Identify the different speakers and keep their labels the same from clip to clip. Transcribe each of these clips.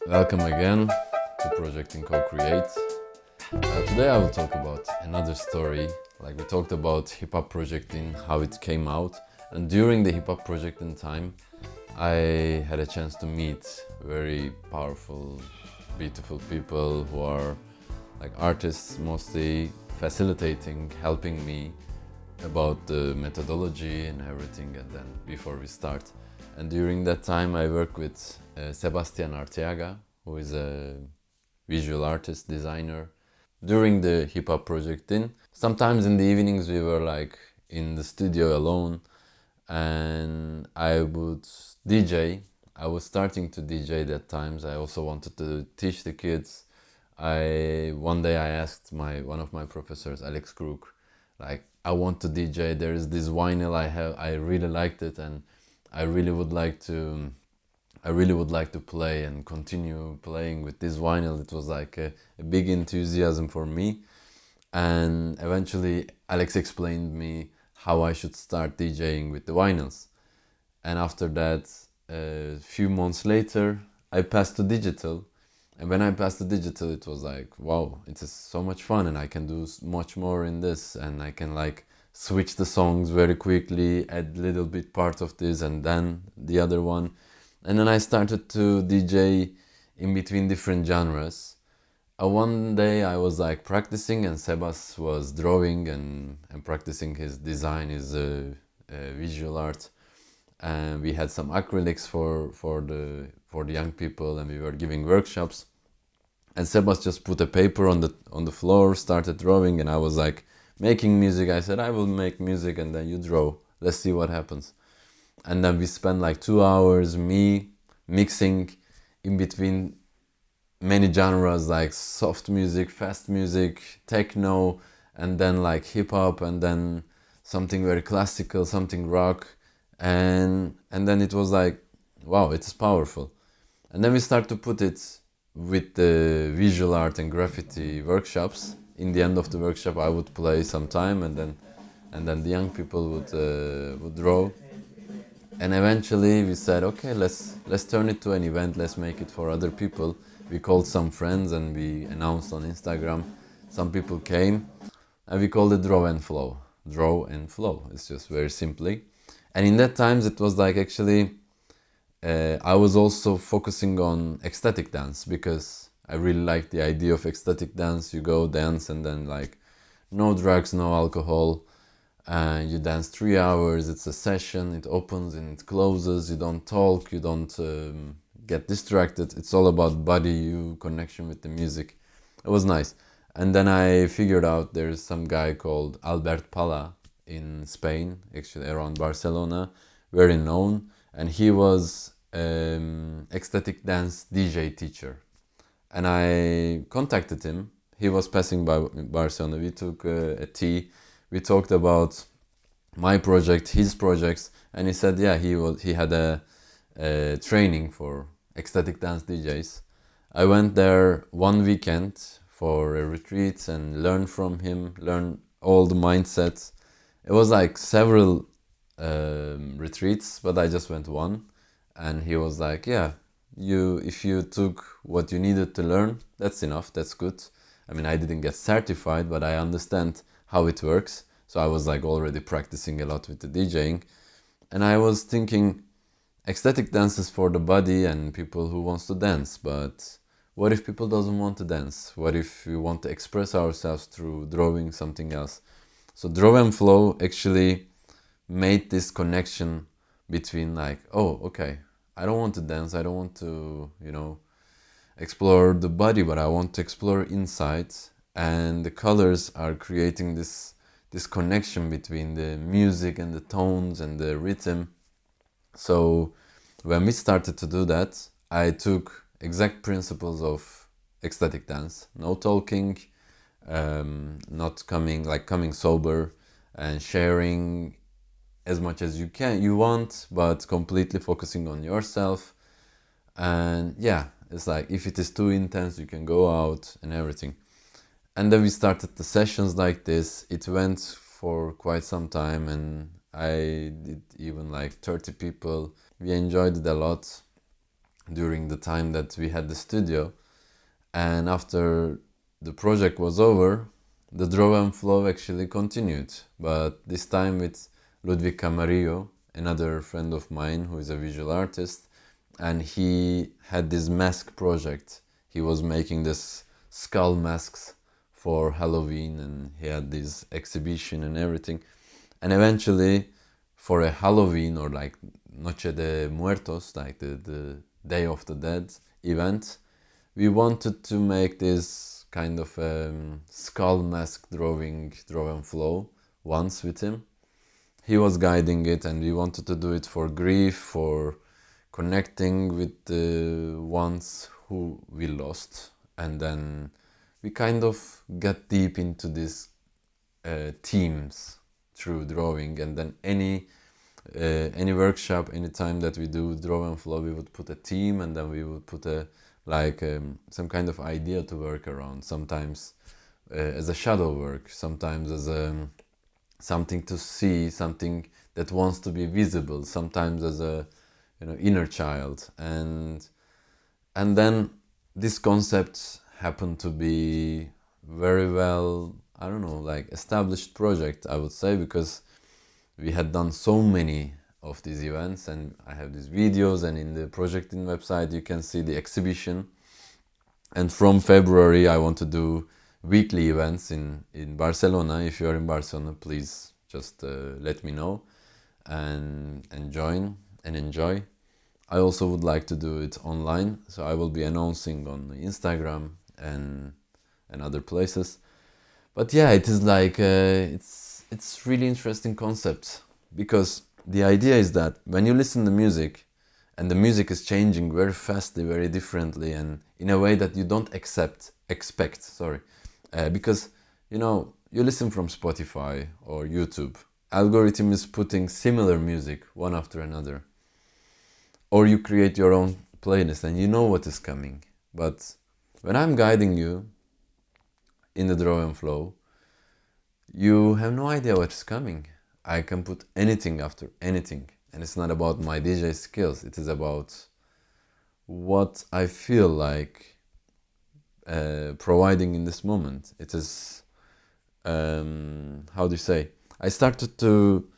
Speaker 1: Welcome again to Projecting Co-Create. Today I will talk about another story. Like we talked about hip-hop projecting, how it came out, and during the hip-hop projecting time I had a chance to meet very powerful, beautiful people who are like artists, mostly facilitating, helping me about the methodology and everything. And then before we start, and during that time I work with Sebastian Arteaga, who is a visual artist, designer. During the hip hop projecting, sometimes in the evenings we were like in the studio alone, and I would DJ. I was starting to DJ that times. I also wanted to teach the kids. One day I asked one of my professors, Alex Crook, like, I want to DJ. There is this vinyl I have. I really liked it, and I really would like to. I really would like to play and continue playing with this vinyl. It was like a big enthusiasm for me, and eventually Alex explained me how I should start DJing with the vinyls. And after that, a few months later, I passed to digital. And when I passed to digital, it was like, wow, it is so much fun, and I can do much more in this, and I can like switch the songs very quickly, add little bit part of this and then the other one. And then I started to DJ in between different genres. One day I was like practicing, and Sebas was drawing and practicing his design, his visual art. And we had some acrylics for the young people, and we were giving workshops. And Sebas just put a paper on the floor, started drawing, and I was like making music. I said, I will make music and then you draw. Let's see what happens. And then we spent like 2 hours, me mixing in between many genres, like soft music, fast music, techno, and then like hip hop, and then something very classical, something rock. And then it was like, wow, it's powerful. And then we start to put it with the visual art and graffiti workshops. In the end of the workshop I would play some time, and then the young people would draw. And eventually we said, okay, let's turn it to an event. Let's make it for other people. We called some friends and we announced on Instagram. Some people came, and we called it Draw&FLOW. Draw and flow. It's just very simply. And in that times it was like actually I was also focusing on ecstatic dance, because I really like the idea of ecstatic dance. You go dance and then like no drugs, no alcohol. You dance 3 hours. It's a session. It opens and it closes. You don't talk. You don't get distracted. It's all about body, you connection with the music. It was nice. And then I figured out there's some guy called Albert Pala in Spain, actually around Barcelona, very known, and he was ecstatic dance DJ teacher. And I contacted him. He was passing by Barcelona. We took a tea. We talked about my project, his projects, and he said, yeah, he had a training for ecstatic dance DJs. I went there one weekend for a retreat and learned from him, learn all the mindsets. It was like several retreats, but I just went one, and he was like, yeah, if you took what you needed to learn, that's enough, that's good. I mean, I didn't get certified, but I understand how it works. So I was like already practicing a lot with the DJing, and I was thinking, ecstatic dance is for the body and people who wants to dance, but what if people doesn't want to dance? What if we want to express ourselves through drawing something else? So Draw&FLOW actually made this connection between like, oh, okay, I don't want to dance, I don't want to, explore the body, but I want to explore inside. And the colors are creating this connection between the music and the tones and the rhythm. So when we started to do that, I took exact principles of ecstatic dance: no talking, not coming sober, and sharing as much as you want, but completely focusing on yourself. And yeah, it's like if it is too intense, you can go out and everything. And then we started the sessions like this. It went for quite some time, and I did even like 30 people. We enjoyed it a lot. during the time that we had the studio. And after the project was over, the Draw and Flow actually continued, but this time with Ludwig Camarillo, another friend of mine who is a visual artist, and he had this mask project. He was making this skull masks for Halloween, and he had this exhibition and everything. And eventually, for a Halloween or like Noche de Muertos, like the Day of the Dead event, we wanted to make this kind of skull mask drawing, Draw and Flow, once with him. He was guiding it, and we wanted to do it for grief, for connecting with the ones who we lost. And then we kind of get deep into these themes through drawing. And then any workshop, any time that we do Draw and Flow, we would put a theme, and then we would put some kind of idea to work around. Sometimes as a shadow work, sometimes as something to see, something that wants to be visible, sometimes as a inner child. And then this concept happened to be very well, I don't know, like established project, I would say, because we had done so many of these events, and I have these videos, and in the projecting website you can see the exhibition. And from February I want to do weekly events in Barcelona. If you're in Barcelona, please just let me know and join and enjoy. I also would like to do it online, so I will be announcing on Instagram and other places. But yeah, it is like it's really interesting concept, because the idea is that when you listen to music, and the music is changing very fastly, very differently, and in a way that you don't expect, because you listen from Spotify or YouTube, algorithm is putting similar music one after another, or you create your own playlist and you know what is coming. But when I'm guiding you in the Draw and Flow, you have no idea what is coming. I can put anything after anything, and it's not about my DJ skills. It is about what I feel like providing in this moment. It is how do you say? I started to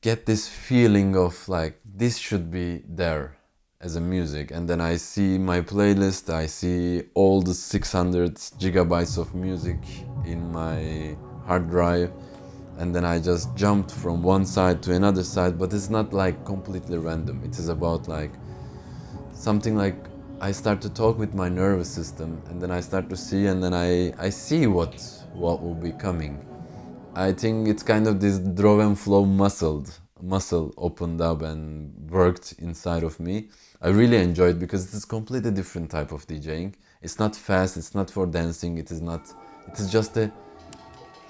Speaker 1: get this feeling of like this should be there as a music, and then I see my playlist, I see all the 600 gigabytes of music in my hard drive, and then I just jumped from one side to another side. But it's not like completely random. It is about like something like I start to talk with my nervous system, and then I start to see, and then I see what will be coming. I think it's kind of this Draw and Flow muscle opened up and worked inside of me. I really enjoyed, because it is completely different type of DJing. It's not fast, it's not for dancing, it is just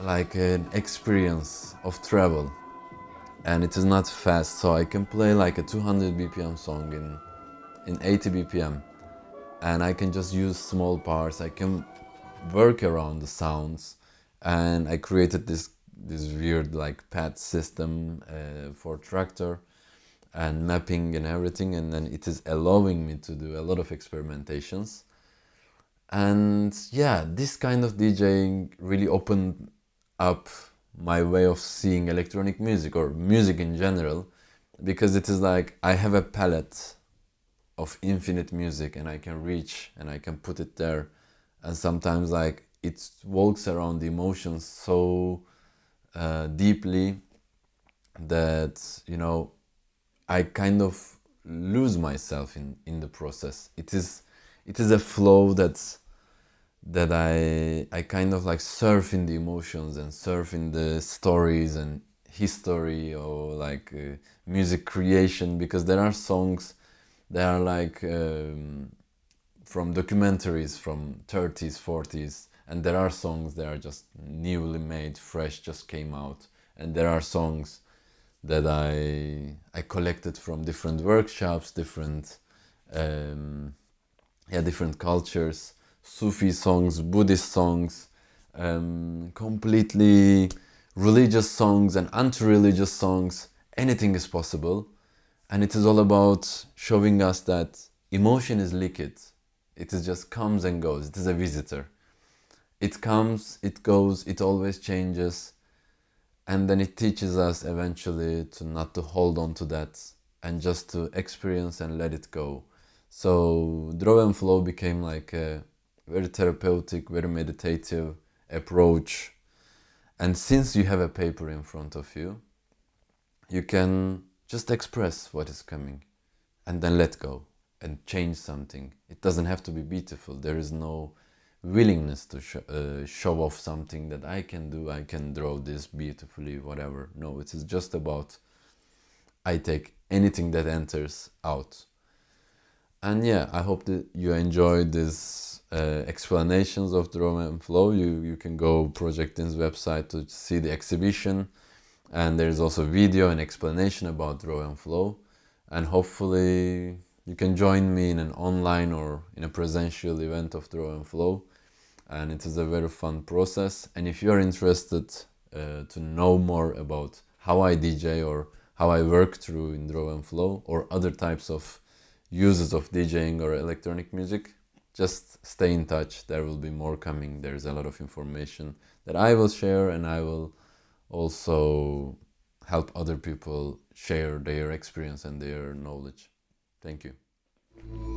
Speaker 1: like an experience of travel, and it is not fast, so I can play like a 200 BPM song in 80 BPM, and I can just use small parts. I can work around the sounds, and I created this weird like pad system for tractor and mapping and everything, and then it is allowing me to do a lot of experimentations. And yeah, this kind of DJing really opened up my way of seeing electronic music or music in general, because it is like I have a palette of infinite music, and I can reach and I can put it there, and sometimes like it walks around the emotions so deeply that I kind of lose myself in the process. It is a flow that I kind of like surf in the emotions and surf in the stories and history, or like music creation, because there are songs that are like from documentaries from 30s, 40s, and there are songs that are just newly made, fresh, just came out, and there are songs that I collected from different workshops, different different cultures, Sufi songs, Buddhist songs, completely religious songs and anti-religious songs. Anything is possible, And it is all about showing us that emotion is liquid. It is just comes and goes. It is a visitor. It comes, it goes, it always changes. And then it teaches us eventually to not to hold on to that and just to experience and let it go. So draw and flow became like a very therapeutic, very meditative approach. And since you have a paper in front of you, you can just express what is coming and then let go and change something. It doesn't have to be beautiful. There is no willingness to show off something that I can do, I can draw this beautifully, whatever. No, it is just about I take anything that enters out. And yeah, I hope that you enjoyed these explanations of Draw and Flow. You can go Projecting's website to see the exhibition, and there's also video and explanation about Draw and Flow. And hopefully you can join me in an online or in a presential event of Draw and Flow. And it is a very fun process. And if you're interested to know more about how I DJ or how I work through in Draw and Flow or other types of uses of DJing or electronic music, just stay in touch. There will be more coming. There's a lot of information that I will share, and I will also help other people share their experience and their knowledge. Thank you.